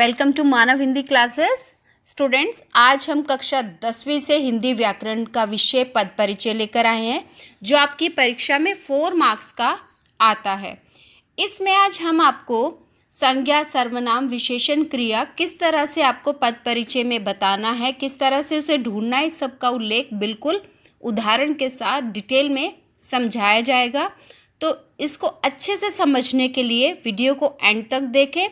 Welcome to Manav Hindi classes. Students, आज हम कक्षा 10वीं से हिंदी व्याकरण का विषय पद परिचय लेकर आए हैं, जो आपकी परीक्षा में 4 मार्क्स का आता है। इसमें आज हम आपको संज्ञा, सर्वनाम, विशेषण, क्रिया किस तरह से आपको पद परिचय में बताना है, किस तरह से उसे ढूंढना है, इस सब का उल्लेख बिल्कुल उदाहरण के साथ डिटेल में समझाया जाएगा। तो इसको अच्छे से समझने के लिए वीडियो को एंड तक देखें,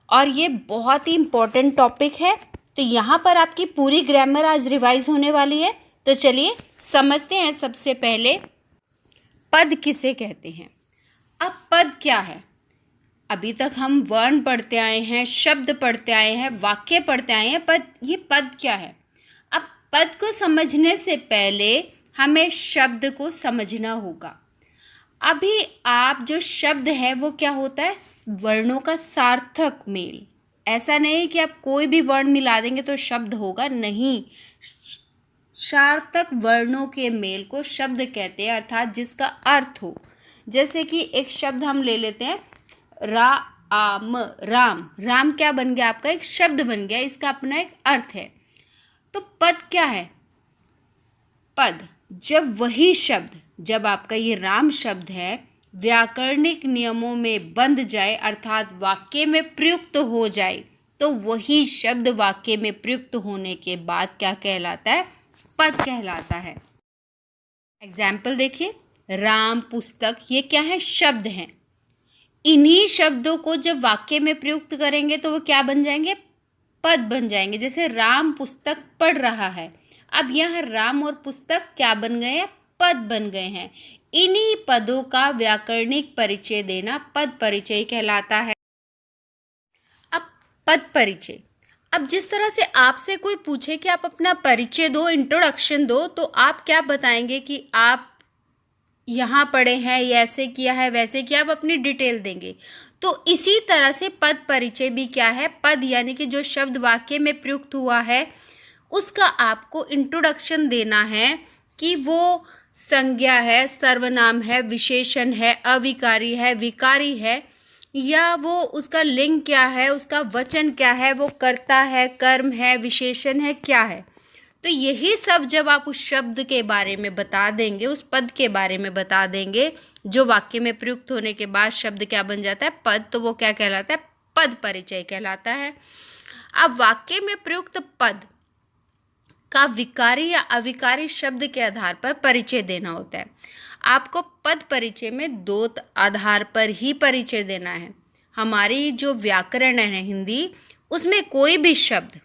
और ये बहुत ही इम्पोर्टेंट टॉपिक है। तो यहाँ पर आपकी पूरी ग्रामर आज रिवाइज होने वाली है। तो चलिए समझते हैं। सबसे पहले पद किसे कहते हैं। अब पद क्या है? अभी तक हम वर्ण पढ़ते आए हैं, शब्द पढ़ते आए हैं, वाक्य पढ़ते आए हैं, पर ये पद क्या है? अब पद को समझने से पहले हमें शब्द को समझना होगा। अभी आप जो शब्द है वो क्या होता है? वर्णों का सार्थक मेल। ऐसा नहीं कि आप कोई भी वर्ण मिला देंगे तो शब्द होगा, नहीं। सार्थक वर्णों के मेल को शब्द कहते हैं, अर्थात जिसका अर्थ हो। जैसे कि एक शब्द हम ले लेते हैं, राम। राम क्या बन गया? आपका एक शब्द बन गया, इसका अपना एक अर्थ है। तो पद क्या है? पद जब वही शब्द, जब आपका ये राम शब्द है, व्याकरणिक नियमों में बंध जाए, अर्थात वाक्य में प्रयुक्त हो जाए, तो वही शब्द वाक्य में प्रयुक्त होने के बाद क्या कहलाता है? पद कहलाता है। एग्जाम्पल देखिए, राम पुस्तक, ये क्या है? शब्द हैं। इन्हीं शब्दों को जब वाक्य में प्रयुक्त करेंगे तो वो क्या बन जाएंगे? पद बन जाएंगे। जैसे राम पुस्तक पढ़ रहा है, अब यह राम और पुस्तक क्या बन गए हैं? पद बन गए हैं। इन्हीं पदों का व्याकरणिक परिचय देना पद परिचय कहलाता है। अब पद परिचय, अब जिस तरह से आपसे कोई पूछे कि आप अपना परिचय दो, इंट्रोडक्शन दो, तो आप क्या बताएंगे कि आप यहाँ पढ़े हैं, ये ऐसे किया है, वैसे किया, आप अपनी डिटेल देंगे। तो इसी तरह से पद परिचय भी क्या है? पद यानी कि जो शब्द वाक्य में प्रयुक्त हुआ है उसका आपको इंट्रोडक्शन देना है कि वो संज्ञा है, सर्वनाम है, विशेषण है, अविकारी है, विकारी है, या वो उसका लिंग क्या है, उसका वचन क्या है, वो कर्ता है, कर्म है, विशेषण है, क्या है। तो यही सब जब आप उस शब्द के बारे में बता देंगे, उस पद के बारे में बता देंगे, जो वाक्य में प्रयुक्त होने के बाद शब्द क्या बन जाता है? पद। तो वो क्या कहलाता है? पद परिचय कहलाता है। अब वाक्य में प्रयुक्त पद का विकारी या अविकारी शब्द के आधार पर परिचय देना होता है। आपको पद परिचय में 2 आधार पर ही परिचय देना है। हमारी जो व्याकरण है हिंदी, उसमें कोई भी शब्द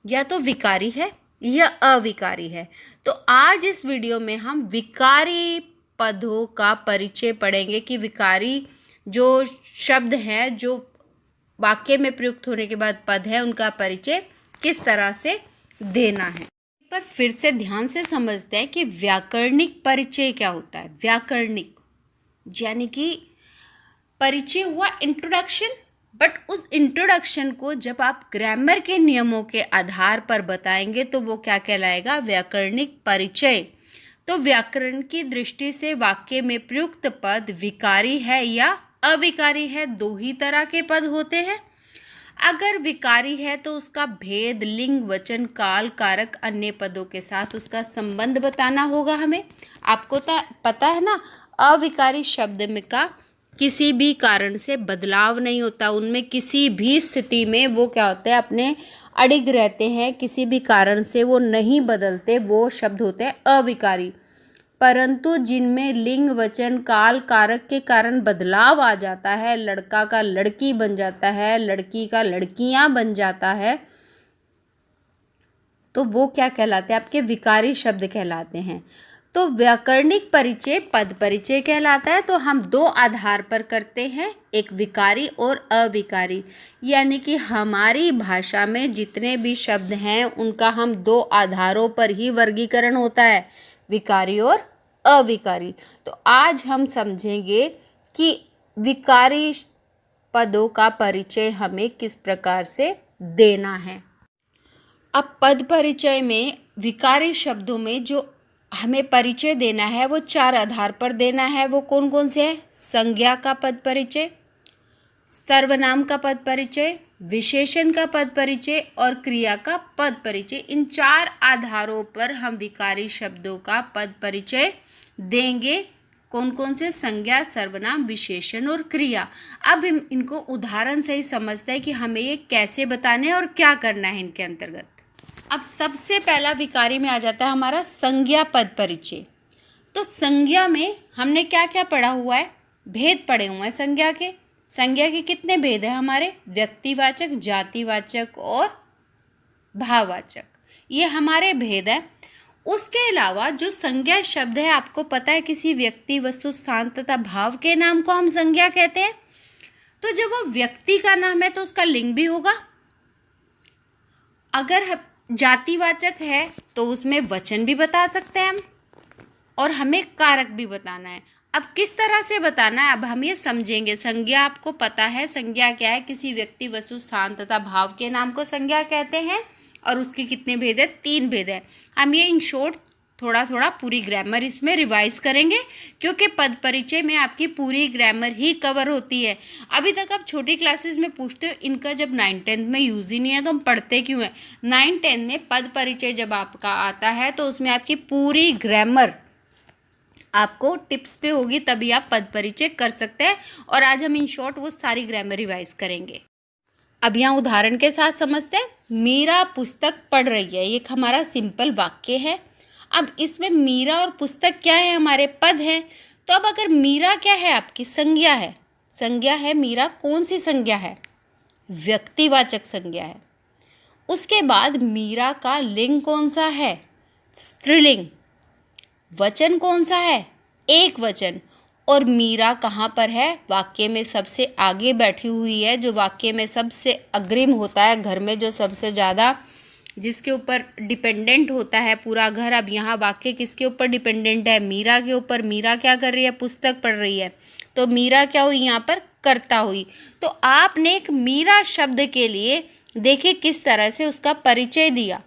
या तो विकारी है या अविकारी है। तो आज इस वीडियो में हम विकारी पदों का परिचय पढ़ेंगे कि विकारी जो शब्द हैं, जो वाक्य में प्रयुक्त होने के बाद पद है, उनका परिचय किस तरह से देना है। पर फिर से ध्यान से समझते हैं कि व्याकरणिक परिचय क्या होता है। व्याकरणिक यानी कि परिचय हुआ इंट्रोडक्शन, बट उस इंट्रोडक्शन को जब आप ग्रामर के नियमों के आधार पर बताएंगे तो वो क्या कहलाएगा? व्याकरणिक परिचय। तो व्याकरण की दृष्टि से वाक्य में प्रयुक्त पद विकारी है या अविकारी है, 2 ही तरह के पद होते हैं। अगर विकारी है तो उसका भेद, लिंग, वचन, काल, कारक, अन्य पदों के साथ उसका संबंध बताना होगा हमें। आपको पता है ना, अविकारी शब्द में का किसी भी कारण से बदलाव नहीं होता, उनमें किसी भी स्थिति में वो क्या होते हैं? अपने अडिग रहते हैं, किसी भी कारण से वो नहीं बदलते, वो शब्द होते हैं अविकारी। परंतु जिनमें लिंग, वचन, काल, कारक के कारण बदलाव आ जाता है, लड़का का लड़की बन जाता है, लड़की का लड़कियां बन जाता है, तो वो क्या कहलाते हैं? आपके विकारी शब्द कहलाते हैं। तो व्याकरणिक परिचय पद परिचय कहलाता है। तो हम 2 आधार पर करते हैं, एक विकारी और अविकारी। यानी कि हमारी भाषा में जितने भी शब्द हैं उनका हम 2 आधारों पर ही वर्गीकरण होता है, विकारी और अविकारी। तो आज हम समझेंगे कि विकारी पदों का परिचय हमें किस प्रकार से देना है। अब पद परिचय में विकारी शब्दों में जो हमें परिचय देना है वो 4 आधार पर देना है। वो कौन कौन से हैं? संज्ञा का पद परिचय, सर्वनाम का पद परिचय, विशेषण का पद परिचय और क्रिया का पद परिचय, इन 4 आधारों पर हम विकारी शब्दों का पद परिचय देंगे। कौन कौन से? संज्ञा, सर्वनाम, विशेषण और क्रिया। अब हम इनको उदाहरण से ही समझते हैं कि हमें ये कैसे बताने हैं और क्या करना है इनके अंतर्गत। अब सबसे पहला विकारी में आ जाता है हमारा संज्ञा पद परिचय। तो संज्ञा में हमने क्या क्या पढ़ा हुआ है? भेद पढ़े हुए हैं संज्ञा के। संज्ञा के कितने भेद हैं हमारे? व्यक्तिवाचक, जातिवाचक और भाववाचक, ये हमारे भेद हैं। उसके अलावा जो संज्ञा शब्द है, आपको पता है किसी व्यक्ति, वस्तु, स्थान तथा भाव के नाम को हम संज्ञा कहते हैं। तो जब वो व्यक्ति का नाम है तो उसका लिंग भी होगा। अगर जातिवाचक है तो उसमें वचन भी बता सकते हैं हम, और हमें कारक भी बताना है। अब किस तरह से बताना है, अब हम ये समझेंगे। संज्ञा आपको पता है, संज्ञा क्या है? किसी व्यक्ति, वस्तु, स्थान तथा भाव के नाम को संज्ञा कहते हैं। और उसके कितने भेद है? 3 भेद है। हम ये इन शॉर्ट थोड़ा थोड़ा पूरी ग्रामर इसमें रिवाइज करेंगे, क्योंकि पद परिचय में आपकी पूरी ग्रामर ही कवर होती है। अभी तक आप छोटी क्लासेस में पूछते हो, इनका जब 9th-10th में यूज़ ही नहीं है तो हम पढ़ते क्यों हैं? 9th-10th में पद परिचय जब आपका आता है तो उसमें आपकी पूरी ग्रामर आपको टिप्स पे होगी, तभी आप पद परिचय कर सकते हैं। और आज हम इन शॉर्ट वो सारी ग्रामर रिवाइज करेंगे। अब यहाँ उदाहरण के साथ समझते हैं। मीरा पुस्तक पढ़ रही है, ये एक हमारा सिंपल वाक्य है। अब इसमें मीरा और पुस्तक क्या है? हमारे पद हैं। तो अब अगर मीरा क्या है? आपकी संज्ञा है। संज्ञा है मीरा, कौन सी संज्ञा है? व्यक्तिवाचक संज्ञा है। उसके बाद मीरा का लिंग कौन सा है? स्त्रीलिंग। वचन कौन सा है? एक वचन। और मीरा कहाँ पर है? वाक्य में सबसे आगे बैठी हुई है, जो वाक्य में सबसे अग्रिम होता है, घर में जो सबसे ज़्यादा जिसके ऊपर डिपेंडेंट होता है पूरा घर। अब यहाँ वाक्य किसके ऊपर डिपेंडेंट है? मीरा के ऊपर। मीरा क्या कर रही है? पुस्तक पढ़ रही है। तो मीरा क्या हुई यहाँ पर? कर्ता हुई। तो आपने एक मीरा शब्द के लिए देखिए किस तरह से उसका परिचय दिया।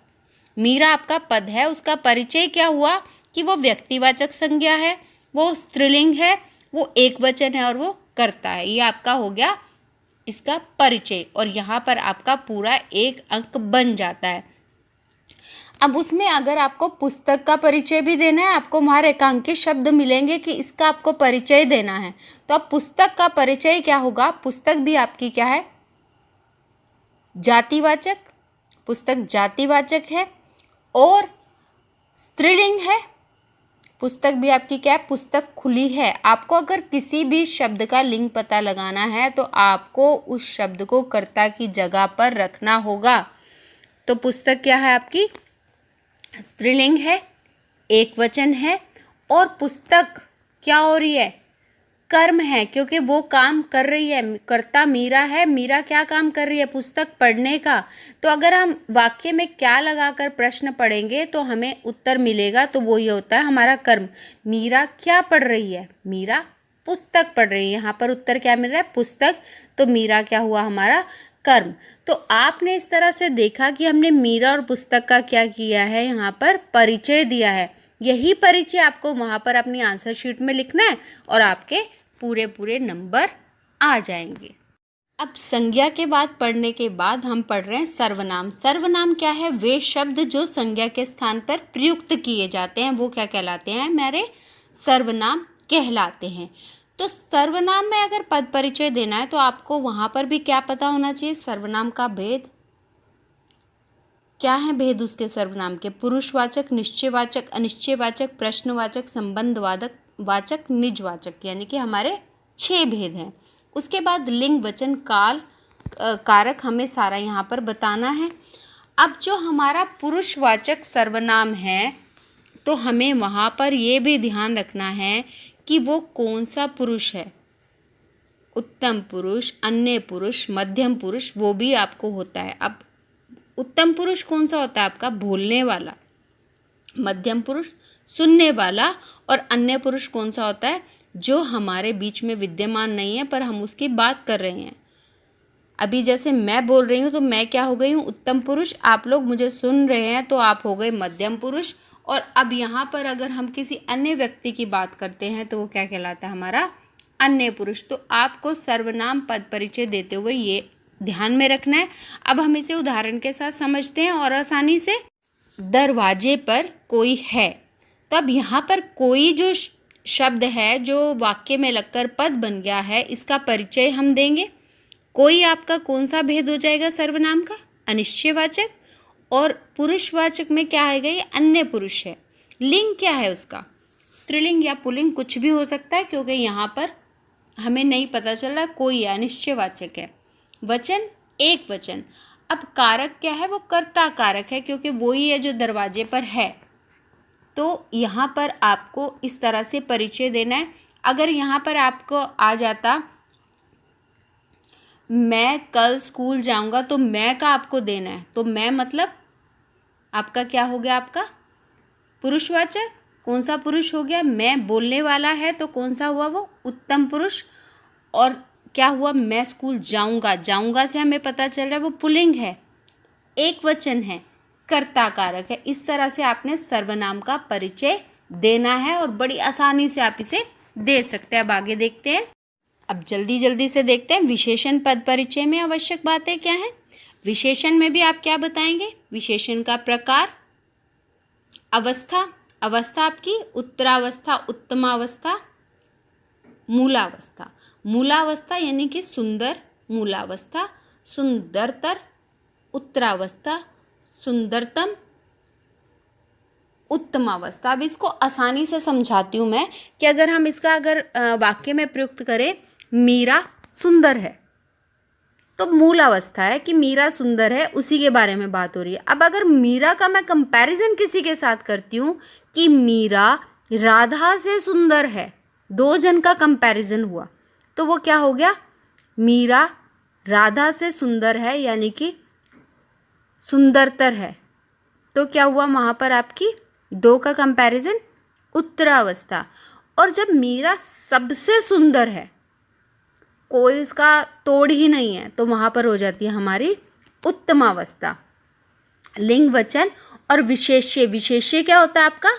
मीरा आपका पद है, उसका परिचय क्या हुआ कि वो व्यक्तिवाचक संज्ञा है, वो स्त्रीलिंग है, वो एक वचन है और वो कर्ता है। ये आपका हो गया इसका परिचय, और यहाँ पर आपका पूरा 1 अंक बन जाता है। अब उसमें अगर आपको पुस्तक का परिचय भी देना है, आपको वहाँ रेखांकित शब्द मिलेंगे कि इसका आपको परिचय देना है। तो अब पुस्तक का परिचय क्या होगा? पुस्तक भी आपकी क्या है? जातिवाचक। पुस्तक जातिवाचक है और स्त्रीलिंग है। पुस्तक भी आपकी क्या है? पुस्तक खुली है। आपको अगर किसी भी शब्द का लिंग पता लगाना है तो आपको उस शब्द को कर्ता की जगह पर रखना होगा। तो पुस्तक क्या है आपकी? स्त्रीलिंग है, एक वचन है, और पुस्तक क्या हो रही है? कर्म है, क्योंकि वो काम कर रही है। कर्ता मीरा है। मीरा क्या काम कर रही है? पुस्तक पढ़ने का। तो अगर हम वाक्य में क्या लगाकर प्रश्न पढ़ेंगे तो हमें उत्तर मिलेगा, तो वो ये होता है हमारा कर्म। मीरा क्या पढ़ रही है? मीरा पुस्तक पढ़ रही है। यहाँ पर उत्तर क्या मिल रहा है? पुस्तक। तो मीरा क्या हुआ? हमारा कर्म। तो आपने इस तरह से देखा कि हमने मीरा और पुस्तक का क्या किया है? यहाँ पर परिचय दिया है। यही परिचय आपको वहाँ पर अपनी आंसर शीट में लिखना है और आपके पूरे नंबर आ जाएंगे। अब संज्ञा के बाद पढ़ने के बाद हम पढ़ रहे हैं सर्वनाम। सर्वनाम क्या है? वे शब्द जो संज्ञा के स्थान पर प्रयुक्त किए जाते हैं वो क्या कहलाते हैं? मेरे सर्वनाम कहलाते हैं। तो सर्वनाम में अगर पद परिचय देना है तो आपको वहाँ पर भी क्या पता होना चाहिए? सर्वनाम का भेद क्या है? भेद उसके सर्वनाम के पुरुषवाचक, निश्चयवाचक, अनिश्चयवाचक, प्रश्नवाचक, संबंधवाचक, निजवाचक, यानी कि हमारे 6 भेद हैं। उसके बाद लिंग, वचन, काल, कारक हमें सारा यहाँ पर बताना है। अब जो हमारा पुरुषवाचक सर्वनाम है तो हमें वहाँ पर ये भी ध्यान रखना है कि वो कौन सा पुरुष है। उत्तम पुरुष, अन्य पुरुष, मध्यम पुरुष, वो भी आपको होता है। अब उत्तम पुरुष कौन सा होता है? आपका बोलने वाला। मध्यम पुरुष सुनने वाला। और अन्य पुरुष कौन सा होता है? जो हमारे बीच में विद्यमान नहीं है पर हम उसकी बात कर रहे हैं। अभी जैसे मैं बोल रही हूँ तो मैं क्या हो गई हूँ? उत्तम पुरुष। आप लोग मुझे सुन रहे हैं तो आप हो गए मध्यम पुरुष। और अब यहाँ पर अगर हम किसी अन्य व्यक्ति की बात करते हैं तो वो क्या कहलाता है? हमारा अन्य पुरुष। तो आपको सर्वनाम पद परिचय देते हुए ये ध्यान में रखना है। अब हम इसे उदाहरण के साथ समझते हैं और आसानी से। दरवाजे पर कोई है, तो अब यहाँ पर कोई जो शब्द है जो वाक्य में लगकर पद बन गया है, इसका परिचय हम देंगे। कोई आपका कौन सा भेद हो जाएगा सर्वनाम का? अनिश्चयवाचक। और पुरुषवाचक में क्या आएगा? ये अन्य पुरुष है। लिंग क्या है उसका? स्त्रीलिंग या पुल्लिंग कुछ भी हो सकता है, क्योंकि यहाँ पर हमें नहीं पता चल रहा कोई अनिश्चयवाचक है। वचन एक वचन। अब कारक क्या है? वो कर्ता कारक है, क्योंकि वही है जो दरवाजे पर है। तो यहाँ पर आपको इस तरह से परिचय देना है। अगर यहाँ पर आपको आ जाता मैं कल स्कूल जाऊँगा, तो मैं का आपको देना है, तो मैं मतलब आपका क्या हो गया? आपका पुरुषवाचक। कौन सा पुरुष हो गया? मैं बोलने वाला है, तो कौन सा हुआ? वो उत्तम पुरुष। और क्या हुआ? मैं स्कूल जाऊँगा, जाऊँगा से हमें पता चल रहा है वो पुल्लिंग है, एक वचन है, कर्ता कारक है। इस तरह से आपने सर्वनाम का परिचय देना है और बड़ी आसानी से आप इसे दे सकते हैं। अब आगे देखते हैं। अब जल्दी जल्दी से देखते हैं विशेषण पद परिचय में आवश्यक बातें क्या हैं। विशेषण में भी आप क्या बताएंगे? विशेषण का प्रकार, अवस्था, अवस्था आपकी उत्तरावस्था, उत्तमावस्था, मूलावस्था। मूलावस्था यानी कि सुंदर, मूलावस्था सुंदरतर, उत्तरावस्था सुंदरतम, उत्तमावस्था। अब इसको आसानी से समझाती हूँ मैं कि अगर हम इसका वाक्य में प्रयुक्त करें, मीरा सुंदर है, तो मूल अवस्था है कि मीरा सुंदर है, उसी के बारे में बात हो रही है। अब अगर मीरा का मैं कंपैरिजन किसी के साथ करती हूँ कि मीरा राधा से सुंदर है, दो जन का कंपैरिजन हुआ, तो वो क्या हो गया? मीरा राधा से सुंदर है, यानी कि सुंदरतर है। तो क्या हुआ वहाँ पर? आपकी दो का कंपैरिजन, उत्तरावस्था। और जब मीरा सबसे सुंदर है, कोई उसका तोड़ ही नहीं है, तो वहाँ पर हो जाती है हमारी उत्तमावस्था। लिंग वचन और विशेष्य। विशेष्य क्या होता है आपका?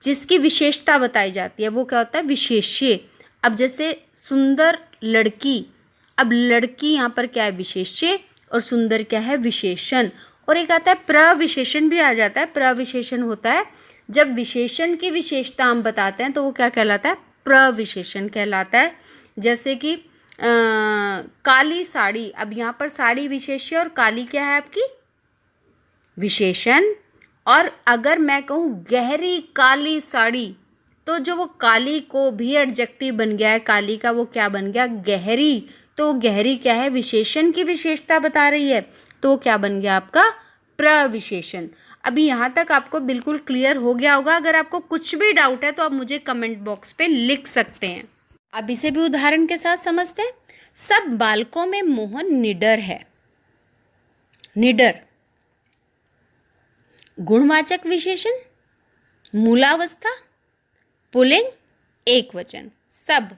जिसकी विशेषता बताई जाती है, वो क्या होता है? विशेष्य। अब जैसे सुंदर लड़की, अब लड़की यहाँ पर क्या है? विशेष्य, और सुंदर क्या है? विशेषण। और एक आता है प्रविशेषण भी आ जाता है। प्रविशेषण होता है जब विशेषण की विशेषता हम बताते हैं, तो वो क्या कहलाता है? प्रविशेषण कहलाता है। जैसे कि काली साड़ी, अब यहाँ पर साड़ी विशेष्य और काली क्या है आपकी? विशेषण। और अगर मैं कहूँ गहरी काली साड़ी, तो जो वो काली को भी एडजेक्टिव बन गया है, काली का वो क्या बन गया? गहरी। तो गहरी क्या है? विशेषण की विशेषता बता रही है, तो क्या बन गया आपका? प्रविशेषण। अभी यहाँ तक आपको बिल्कुल क्लियर हो गया होगा। अगर आपको कुछ भी डाउट है तो आप मुझे कमेंट बॉक्स पे लिख सकते हैं। अब इसे भी उदाहरण के साथ समझते हैं। सब बालकों में मोहन निडर है। निडर गुणवाचक विशेषण, मूलावस्था, पुल्लिंग, एक वचन। सब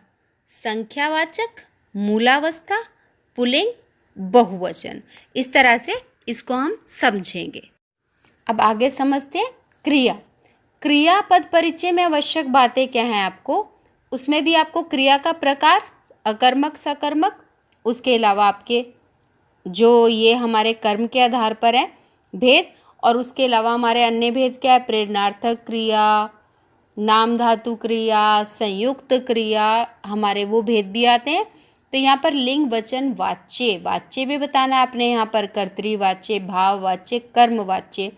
संख्यावाचक, मूलावस्था, पुल्लिंग, बहुवचन। इस तरह से इसको हम समझेंगे। अब आगे समझते हैं क्रिया। क्रियापद परिचय में आवश्यक बातें क्या हैं आपको? उसमें भी आपको क्रिया का प्रकार, अकर्मक, सकर्मक, उसके अलावा आपके जो ये हमारे कर्म के आधार पर है भेद, और उसके अलावा हमारे अन्य भेद क्या है? प्रेरणार्थक क्रिया, नाम धातु क्रिया, संयुक्त क्रिया, हमारे वो भेद भी आते हैं। तो यहाँ पर लिंग वचन वाच्य, वाच्य भी बताना है आपने। यहाँ पर कर्तृवाच्य, भाववाच्य, कर्मवाच्य,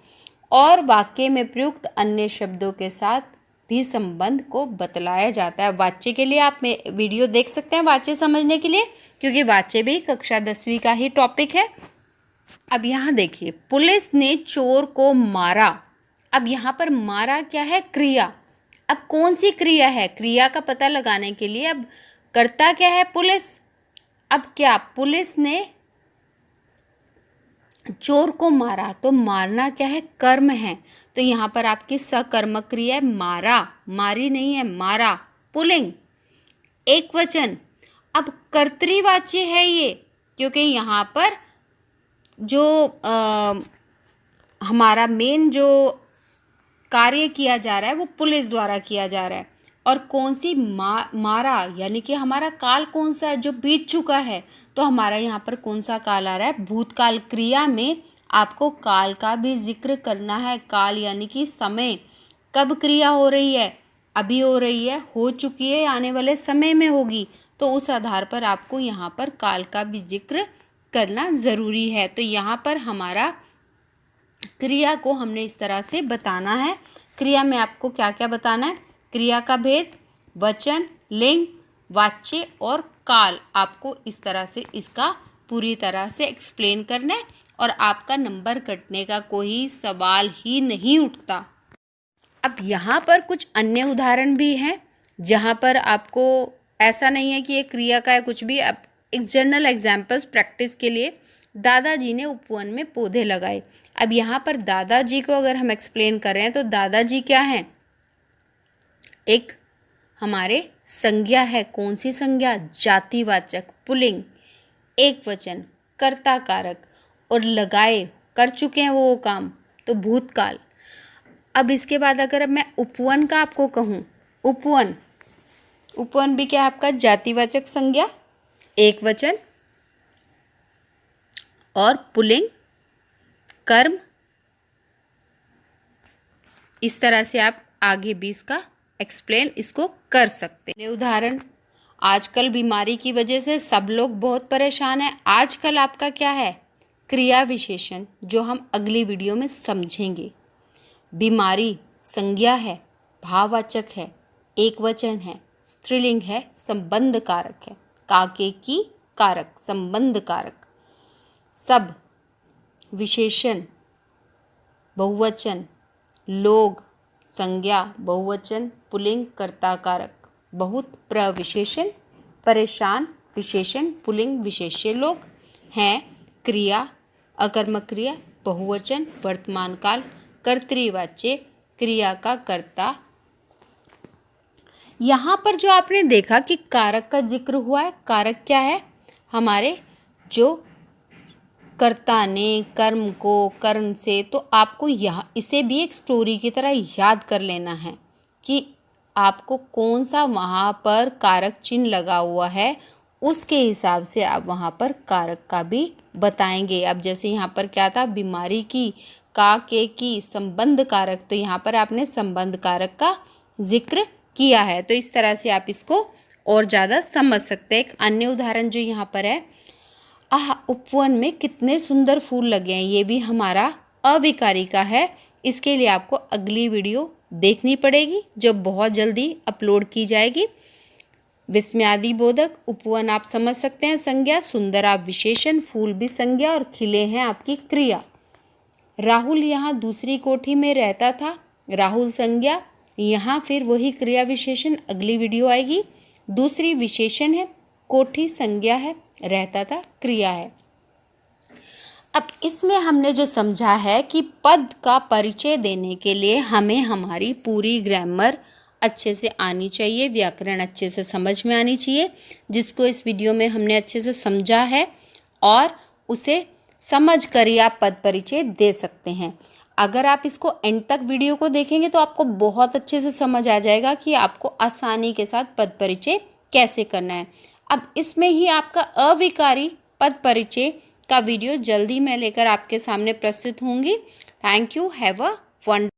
और वाक्य में प्रयुक्त अन्य शब्दों के साथ भी संबंध को बतलाया जाता है। वाच्य के लिए आप वीडियो देख सकते हैं वाच्य समझने के लिए, क्योंकि वाच्य भी कक्षा 10वीं का ही टॉपिक है। अब यहाँ देखिए, पुलिस ने चोर को मारा। अब यहाँ पर मारा क्या है? क्रिया। अब कौन सी क्रिया है? क्रिया का पता लगाने के लिए अब कर्ता क्या है? पुलिस। अब क्या? पुलिस ने चोर को मारा, तो मारना क्या है? कर्म है। तो यहाँ पर आपकी सकर्मक क्रिया है मारा, मारी नहीं है, मारा, पुल्लिंग, एक वचन। अब कर्तृवाच्य है ये, क्योंकि यहाँ पर जो हमारा मेन जो कार्य किया जा रहा है वो पुलिस द्वारा किया जा रहा है। और कौन सी मारा यानी कि हमारा काल कौन सा है जो बीत चुका है, तो हमारा यहाँ पर कौन सा काल आ रहा है, भूतकाल। क्रिया में आपको काल का भी जिक्र करना है। काल यानी कि समय, कब क्रिया हो रही है, अभी हो रही है, हो चुकी है, आने वाले समय में होगी, तो उस आधार पर आपको यहाँ पर काल का भी जिक्र करना ज़रूरी है। तो यहाँ पर हमारा क्रिया को हमने इस तरह से बताना है। क्रिया में आपको क्या क्या बताना है, क्रिया का भेद, वचन, लिंग, वाच्य और काल, आपको इस तरह से इसका पूरी तरह से एक्सप्लेन करना है और आपका नंबर कटने का कोई सवाल ही नहीं उठता। अब यहाँ पर कुछ अन्य उदाहरण भी हैं जहाँ पर आपको ऐसा नहीं है कि ये क्रिया का है कुछ भी। अब एक जनरल एग्जाम्पल्स प्रैक्टिस के लिए, दादाजी ने उपवन में पौधे लगाए। अब यहाँ पर दादाजी को अगर हम एक्सप्लेन कर रहे हैं तो दादाजी क्या हैं, एक हमारे संज्ञा है। कौन सी संज्ञा, जातिवाचक, पुल्लिंग, एक वचन, कर्ता कारक, और लगाए, कर चुके हैं वो काम, तो भूतकाल। अब इसके बाद अगर मैं उपवन का आपको कहूँ, उपवन, उपवन भी क्या है आपका, जातिवाचक संज्ञा, एक वचन और पुल्लिंग, कर्म। इस तरह से आप आगे भी इसका एक्सप्लेन इसको कर सकते हैं। उदाहरण, आजकल बीमारी की वजह से सब लोग बहुत परेशान हैं। आजकल आपका क्या है, क्रिया विशेषण, जो हम अगली वीडियो में समझेंगे। बीमारी संज्ञा है, भाववाचक है, एक वचन है, स्त्रीलिंग है, संबंध कारक है, काके की कारक, संबंध कारक। सब विशेषण, बहुवचन, लोग संज्ञा, बहुवचन, पुल्लिंग, कर्ता कारक, बहुत, प्रविशेषण, परेशान, विशेषण, पुल्लिंग, विशेष्य लोग, हैं, क्रिया, अकर्मक क्रिया, बहुवचन, वर्तमान काल, कर्तृवाच्य, क्रिया का कर्ता। यहाँ पर जो आपने देखा कि कारक का जिक्र हुआ है, कारक क्या है, हमारे जो कर्ता ने कर्म को कर्म से, तो आपको यह इसे भी एक स्टोरी की तरह याद कर लेना है कि आपको कौन सा वहाँ पर कारक चिन्ह लगा हुआ है, उसके हिसाब से आप वहाँ पर कारक का भी बताएंगे। अब जैसे यहाँ पर क्या था, बीमारी की, का के की, संबंध कारक, तो यहाँ पर आपने संबंध कारक का जिक्र किया है। तो इस तरह से आप इसको और ज़्यादा समझ सकते हैं। एक अन्य उदाहरण जो यहाँ पर है, उपवन में कितने सुंदर फूल लगे हैं, ये भी हमारा अविकारी का है। इसके लिए आपको अगली वीडियो देखनी पड़ेगी जो बहुत जल्दी अपलोड की जाएगी। विस्मयादि बोधक, उपवन आप समझ सकते हैं संज्ञा, सुंदर आप विशेषण, फूल भी संज्ञा और खिले हैं आपकी क्रिया। राहुल यहाँ दूसरी कोठी में रहता था, राहुल संज्ञा, यहाँ फिर वही क्रिया विशेषण, अगली वीडियो आएगी। दूसरी विशेषण है, कोठी संज्ञा है, रहता था क्रिया है। अब इसमें हमने जो समझा है कि पद का परिचय देने के लिए हमें हमारी पूरी ग्रामर अच्छे से आनी चाहिए, व्याकरण अच्छे से समझ में आनी चाहिए, जिसको इस वीडियो में हमने अच्छे से समझा है, और उसे समझ कर ही आप पद परिचय दे सकते हैं। अगर आप इसको एंड तक वीडियो को देखेंगे तो आपको बहुत अच्छे से समझ आ जाएगा कि आपको आसानी के साथ पद परिचय कैसे करना है। अब इसमें ही आपका अविकारी पद परिचय का वीडियो जल्दी मैं लेकर आपके सामने प्रस्तुत होंगी। Thank you, have a wonderful